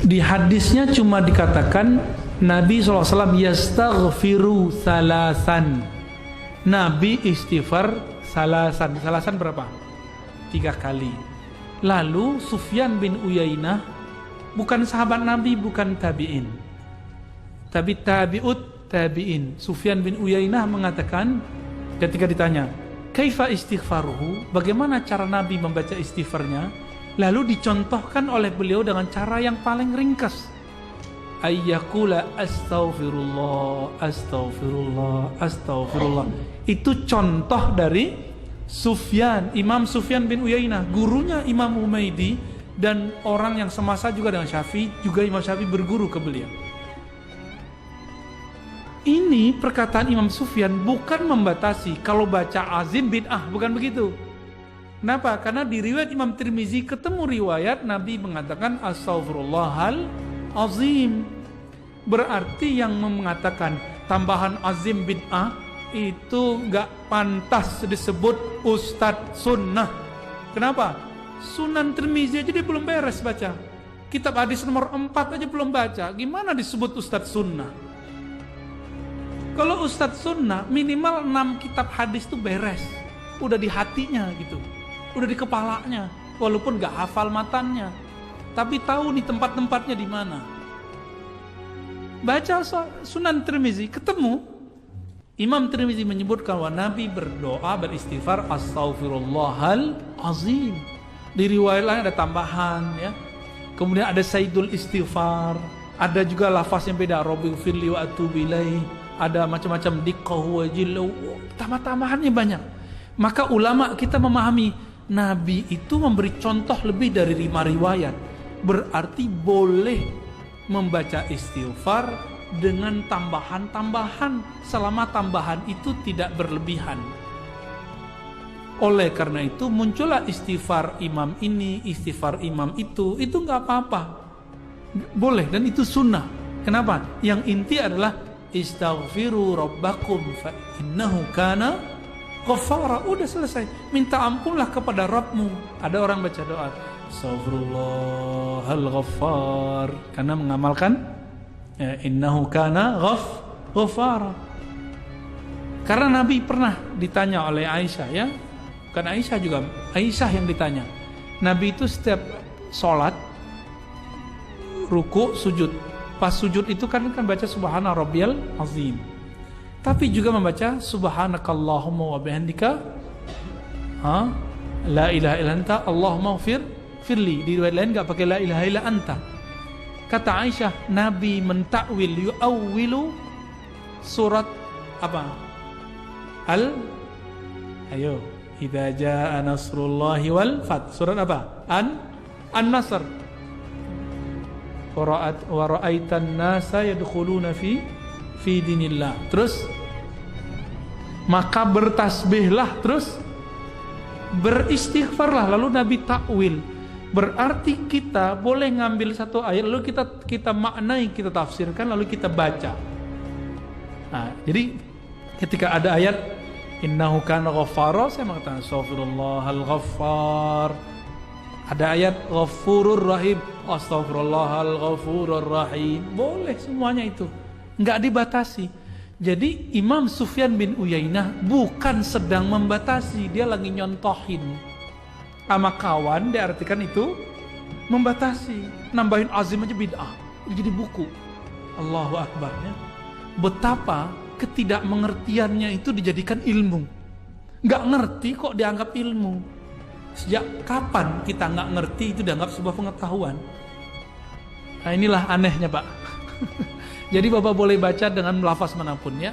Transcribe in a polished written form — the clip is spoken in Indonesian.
Di hadisnya cuma dikatakan Nabi SAW yastaghfiru salasan. Nabi istighfar salasan. Salasan berapa? 3 kali. Lalu Sufyan bin Uyainah, bukan sahabat Nabi, bukan tabi'in, tapi tabi'ut tabi'in. Sufyan bin Uyainah mengatakan ketika ditanya, kaifa istighfaruhu, bagaimana cara Nabi membaca istighfarnya? Lalu dicontohkan oleh beliau dengan cara yang paling ringkas. Ayyakula astaghfirullah, astaghfirullah, astaghfirullah. Itu contoh dari Sufyan, Imam Sufyan bin Uyainah, gurunya Imam Humaidi, dan orang yang semasa juga dengan Syafi'i, juga Imam Syafi'i berguru ke beliau. Ini perkataan Imam Sufyan bukan membatasi kalau baca azim bid'ah, bukan begitu. Kenapa? Karena di riwayat Imam Tirmizi ketemu riwayat Nabi mengatakan astaghfirullahal azim. Berarti yang mengatakan tambahan azim bid'ah itu gak pantas disebut Ustadz Sunnah. Kenapa? Sunan Tirmizi aja dia belum beres baca. Kitab hadis nomor 4 aja belum baca. Gimana disebut Ustadz Sunnah? Kalau Ustadz Sunnah minimal 6 kitab hadis itu beres. Udah di hatinya gitu, udah di kepalanya, walaupun gak hafal matannya, tapi tahu nih tempat-tempatnya di mana. Baca Sunan Tirmizi, ketemu Imam Tirmizi menyebutkan bahwa Nabi berdoa beristighfar astaghfirullahal azim. Di riwayat lain ada tambahan ya. Kemudian ada Sayyidul Istighfar, ada juga lafaz yang beda, Rabbighfirli wa atubu ilaih, ada macam-macam diqqahu wa jillu, tambah-tambahannya banyak. Maka ulama kita memahami Nabi itu memberi contoh lebih dari 5 riwayat. Berarti boleh membaca istighfar dengan tambahan-tambahan selama tambahan itu tidak berlebihan. Oleh karena itu muncullah istighfar imam ini, istighfar imam itu nggak apa-apa, boleh, dan itu sunnah. Kenapa? Yang inti adalah istaghfiru rabbakum fa innahu kana ghaffara. Udah selesai, minta ampunlah kepada Rabbmu. Ada orang baca doa astaghfirullahal ghaffar karena mengamalkan ya, innahu kana ghaffara. Karena Nabi pernah ditanya oleh Aisyah ya, bukan Aisyah juga, Aisyah yang ditanya. Nabi itu setiap sholat ruku sujud, pas sujud itu kan baca subhana rabbiyal azim, tapi juga membaca subhanakallahumma wa bihamdika la ilaha illa anta allahumma firli. Di riwayat lain enggak pakai la ilaha illa anta. Kata Aisyah, Nabi mentakwil yu'awwilu surat apa? Ayo, idza jaa nasrullahi wal fath. Surat apa? An-Nasr. Wa ra'aitan nasa yadkhuluna fi dinillah. Terus maka bertasbihlah, terus beristighfarlah. Lalu Nabi takwil. Berarti kita boleh ngambil satu ayat lalu kita maknai, kita tafsirkan, lalu kita baca. Nah, jadi ketika ada ayat innahu kana ghaffara, saya mengatakan astaghfirullahal ghaffar. Ada ayat ghafurur rahim, astaghfirullahal ghafurur rahim. Boleh semuanya itu, enggak dibatasi. Jadi Imam Sufyan bin Uyainah bukan sedang membatasi, dia lagi nyontohin. Sama kawan diartikan itu membatasi, nambahin azim aja bid'ah, jadi buku. Allahu Akbar ya. Betapa ketidakmengertiannya itu dijadikan ilmu. Nggak ngerti kok dianggap ilmu. Sejak kapan kita nggak ngerti itu dianggap sebuah pengetahuan? Nah inilah anehnya Pak. Jadi Bapak boleh baca dengan lafaz manapun ya.